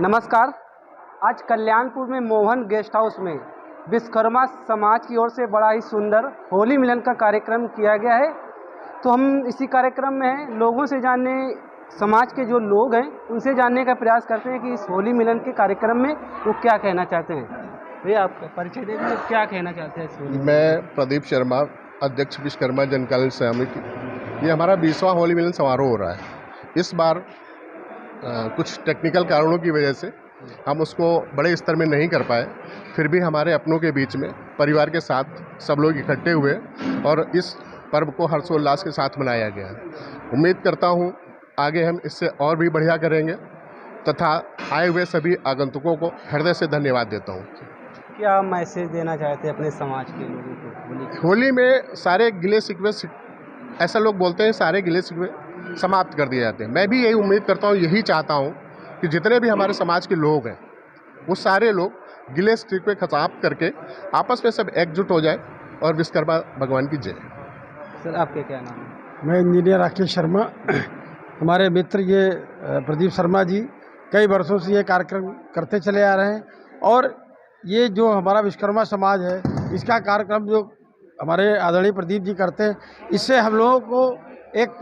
नमस्कार। आज कल्याणपुर में मोहन गेस्ट हाउस में विश्वकर्मा समाज की ओर से बड़ा ही सुंदर होली मिलन का कार्यक्रम किया गया है। तो हम इसी कार्यक्रम में हैं, लोगों से जानने, समाज के जो लोग हैं उनसे जानने का प्रयास करते हैं कि इस होली मिलन के कार्यक्रम में वो क्या कहना चाहते हैं। भैया आपका परिचय दे दीजिए, क्या कहना चाहते हैं इस होली मिलन मैं प्रदीप शर्मा, अध्यक्ष विश्वकर्मा जन कल्याण समिति। ये हमारा 20वां होली मिलन समारोह हो रहा है। इस बार कुछ टेक्निकल कारणों की वजह से हम उसको बड़े स्तर में नहीं कर पाए। फिर भी हमारे अपनों के बीच में परिवार के साथ सब लोग इकट्ठे हुए और इस पर्व को हर्षोल्लास के साथ मनाया गया। उम्मीद करता हूँ आगे हम इससे और भी बढ़िया करेंगे तथा आए हुए सभी आगंतुकों को हृदय से धन्यवाद देता हूँ। क्या मैसेज देना चाहते हैं अपने समाज के लोगों को होली में सारे गिले शिकवे, ऐसा लोग बोलते हैं, सारे गिले शिकवे समाप्त कर दिए जाते हैं। मैं भी यही उम्मीद करता हूँ, यही चाहता हूँ कि जितने भी हमारे समाज के लोग हैं वो सारे लोग गिले शिकवे समाप्त करके आपस में सब एकजुट हो जाए और विश्वकर्मा भगवान की जय। सर आपके क्या नाम है? मैं इंजीनियर राकेश शर्मा। हमारे मित्र ये प्रदीप शर्मा जी कई वर्षों से ये कार्यक्रम करते चले आ रहे हैं और ये जो हमारा विश्वकर्मा समाज है इसका कार्यक्रम जो हमारे आदरणीय प्रदीप जी करते हैं, इससे हम लोगों को एक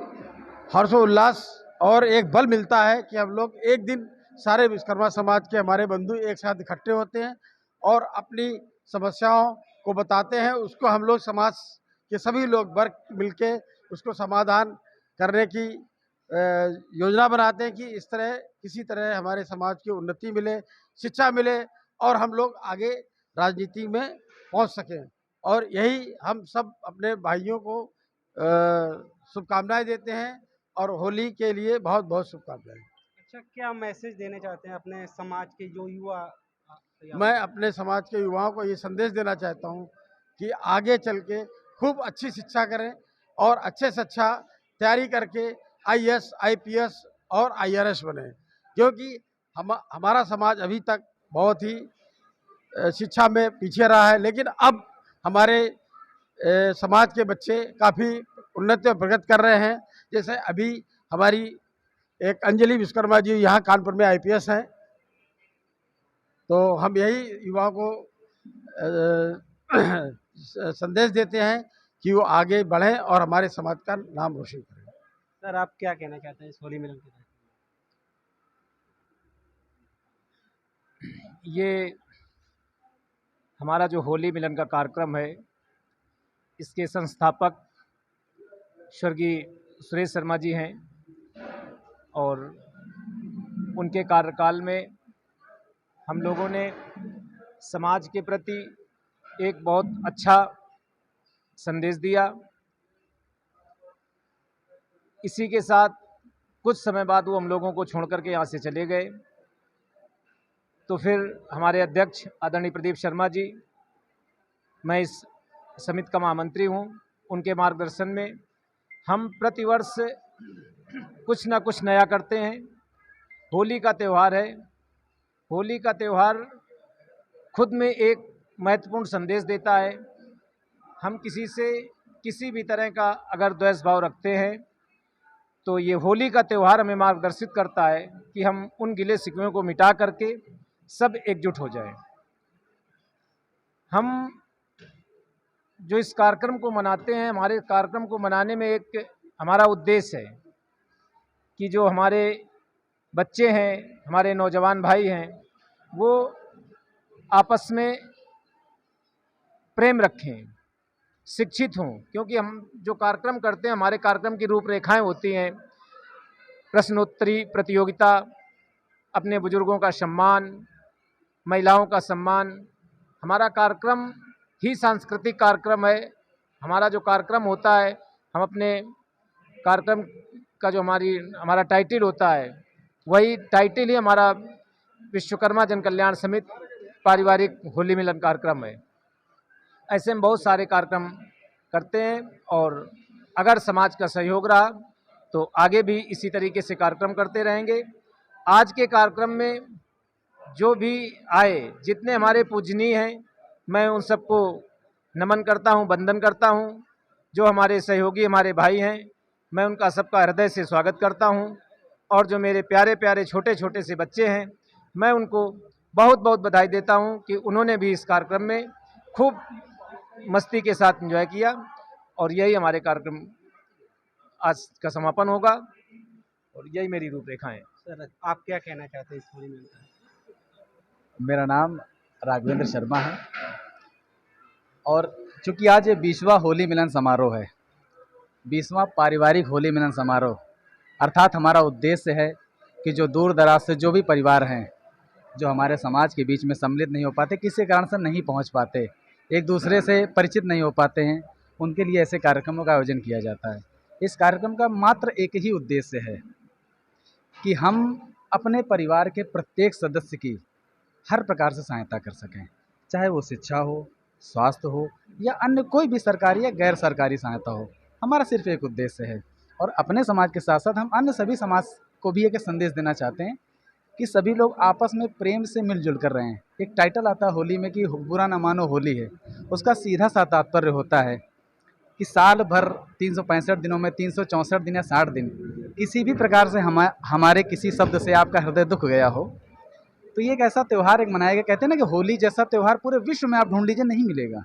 हर्षोल्लास और एक बल मिलता है कि हम लोग एक दिन सारे विश्वकर्मा समाज के हमारे बंधु एक साथ इकट्ठे होते हैं और अपनी समस्याओं को बताते हैं। उसको हम लोग समाज के सभी लोग वर्ग मिलके उसको समाधान करने की योजना बनाते हैं कि इस तरह किसी तरह हमारे समाज की उन्नति मिले, शिक्षा मिले और हम लोग आगे राजनीति में पहुंच सकें। और यही हम सब अपने भाइयों को शुभकामनाएं देते हैं और होली के लिए बहुत बहुत शुभकामनाएं। अच्छा, क्या मैसेज देना चाहते हैं अपने समाज के जो युवा? मैं अपने समाज के युवाओं को ये संदेश देना चाहता हूँ कि आगे चल के खूब अच्छी शिक्षा करें और अच्छे से अच्छा तैयारी करके आईएएस, आईपीएस और आईआरएस बने, क्योंकि हमारा समाज अभी तक बहुत ही शिक्षा में पीछे रहा है, लेकिन अब हमारे समाज के बच्चे काफ़ी उन्नति और प्रगति कर रहे हैं। जैसे अभी हमारी एक अंजलि विश्वकर्मा जी यहाँ कानपुर में आईपीएस हैं। तो हम यही युवाओं को संदेश देते हैं कि वो आगे बढ़ें और हमारे समाज का नाम रोशन करें। सर आप क्या कहना चाहते हैं इस होली मिलन के बारे में? ये हमारा जो होली मिलन का कार्यक्रम है, इसके संस्थापक स्वर्गीय सुरेश शर्मा जी हैं और उनके कार्यकाल में हम लोगों ने समाज के प्रति एक बहुत अच्छा संदेश दिया। इसी के साथ कुछ समय बाद वो हम लोगों को छोड़ करके यहाँ से चले गए। तो फिर हमारे अध्यक्ष आदरणीय प्रदीप शर्मा जी, मैं इस समिति का महामंत्री हूँ, उनके मार्गदर्शन में हम प्रतिवर्ष कुछ ना कुछ नया करते हैं। होली का त्यौहार है। होली का त्यौहार खुद में एक महत्वपूर्ण संदेश देता है। हम किसी से किसी भी तरह का अगर द्वेष भाव रखते हैं तो ये होली का त्यौहार हमें मार्गदर्शित करता है कि हम उन गिले शिकवों को मिटा करके सब एकजुट हो जाए। हम जो इस कार्यक्रम को मनाते हैं, हमारे कार्यक्रम को मनाने में एक हमारा उद्देश्य है कि जो हमारे बच्चे हैं, हमारे नौजवान भाई हैं, वो आपस में प्रेम रखें, शिक्षित हों। क्योंकि हम जो कार्यक्रम करते हैं, हमारे कार्यक्रम की रूपरेखाएं होती हैं प्रश्नोत्तरी प्रतियोगिता, अपने बुजुर्गों का सम्मान, महिलाओं का सम्मान। हमारा कार्यक्रम ही सांस्कृतिक कार्यक्रम है। हमारा जो कार्यक्रम होता है, हम अपने कार्यक्रम का जो हमारा टाइटल होता है, वही टाइटल ही हमारा विश्वकर्मा जन कल्याण समिति पारिवारिक होली मिलन कार्यक्रम है। ऐसे में बहुत सारे कार्यक्रम करते हैं और अगर समाज का सहयोग रहा तो आगे भी इसी तरीके से कार्यक्रम करते रहेंगे। आज के कार्यक्रम में जो भी आए, जितने हमारे पूजनीय हैं, मैं उन सबको नमन करता हूं, वंदन करता हूं। जो हमारे सहयोगी, हमारे भाई हैं, मैं उनका सबका हृदय से स्वागत करता हूं। और जो मेरे प्यारे प्यारे छोटे छोटे से बच्चे हैं, मैं उनको बहुत बहुत बधाई देता हूं कि उन्होंने भी इस कार्यक्रम में खूब मस्ती के साथ एंजॉय किया। और यही हमारे कार्यक्रम आज का समापन होगा और यही मेरी रूपरेखा है। सर आप क्या कहना चाहते हैं इस होली मिलन का? मेरा नाम राघवेंद्र शर्मा है और चूंकि आज ये 20वां होली मिलन समारोह है, 20वां पारिवारिक होली मिलन समारोह, अर्थात हमारा उद्देश्य है कि जो दूर दराज से जो भी परिवार हैं, जो हमारे समाज के बीच में सम्मिलित नहीं हो पाते, किसी कारण से नहीं पहुंच पाते, एक दूसरे से परिचित नहीं हो पाते हैं, उनके लिए ऐसे कार्यक्रमों का आयोजन किया जाता है। इस कार्यक्रम का मात्र एक ही उद्देश्य है कि हम अपने परिवार के प्रत्येक सदस्य की हर प्रकार से सहायता कर सकें, चाहे वो शिक्षा हो, स्वास्थ्य हो या अन्य कोई भी सरकारी या गैर सरकारी सहायता हो। हमारा सिर्फ एक उद्देश्य है और अपने समाज के साथ साथ हम अन्य सभी समाज को भी एक संदेश देना चाहते हैं कि सभी लोग आपस में प्रेम से मिलजुल कर रहें। एक टाइटल आता है होली में कि बुरा ना मानो होली है, उसका सीधा सा तात्पर्य होता है कि साल भर 365 दिनों में 364 दिन या 60 दिन किसी भी प्रकार से हमारे किसी शब्द से आपका हृदय दुख गया हो, तो ये एक ऐसा त्यौहार एक मनाया गया। कहते हैं ना कि होली जैसा त्यौहार पूरे विश्व में आप ढूंढ लीजिए, नहीं मिलेगा।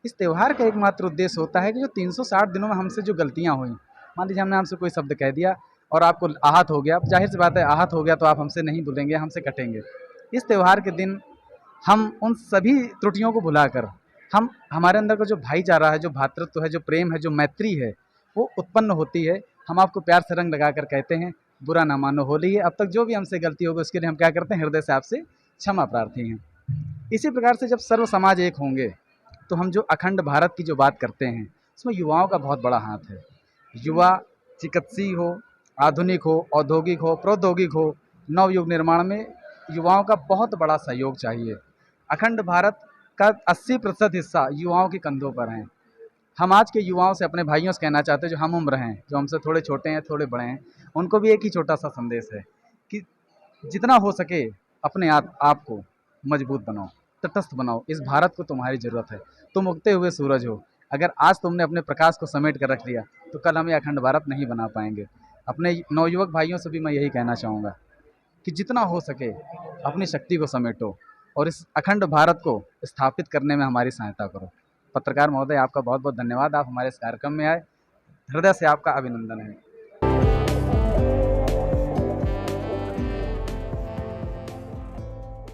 इस त्यौहार का एकमात्र उद्देश्य होता है कि जो 360 दिनों में हमसे जो गलतियां हुई, मान लीजिए हमने हमसे कोई शब्द कह दिया और आपको आहत हो गया, जाहिर सी बात है आहत हो गया तो आप हमसे नहीं बोलेंगे, हमसे कटेंगे। इस त्यौहार के दिन हम उन सभी त्रुटियों को भुलाकर हम हमारे अंदर का जो भाईचारा है, जो भ्रातृत्व है, जो प्रेम है, जो मैत्री है, वो उत्पन्न होती है। हम आपको प्यार से रंग लगाकर कहते हैं बुरा ना मानो होली है। अब तक जो भी हमसे गलती होगी उसके लिए हम क्या करते हैं, हृदय से आपसे क्षमा प्रार्थी हैं। इसी प्रकार से जब सर्व समाज एक होंगे तो हम जो अखंड भारत की जो बात करते हैं उसमें युवाओं का बहुत बड़ा हाथ है। युवा चिकित्सीय हो, आधुनिक हो, औद्योगिक हो, प्रौद्योगिक हो, नवयुग निर्माण में युवाओं का बहुत बड़ा सहयोग चाहिए। अखंड भारत का 80% हिस्सा युवाओं के कंधों पर हैं। हम आज के युवाओं से, अपने भाइयों से कहना चाहते हैं जो हम उम्र हैं, जो हमसे थोड़े छोटे हैं, थोड़े बड़े हैं, उनको भी एक ही छोटा सा संदेश है कि जितना हो सके अपने आप को मजबूत बनाओ, तटस्थ बनाओ। इस भारत को तुम्हारी ज़रूरत है। तुम उगते हुए सूरज हो, अगर आज तुमने अपने प्रकाश को समेट कर रख लिया तो कल हम ये अखंड भारत नहीं बना पाएंगे। अपने नवयुवक भाइयों से भी मैं यही कहना चाहूँगा कि जितना हो सके अपनी शक्ति को समेटो और इस अखंड भारत को स्थापित करने में हमारी सहायता करो। पत्रकार महोदय, आपका बहुत बहुत धन्यवाद, आप हमारे इस कार्यक्रम में आए, हृदय से आपका अभिनंदन है।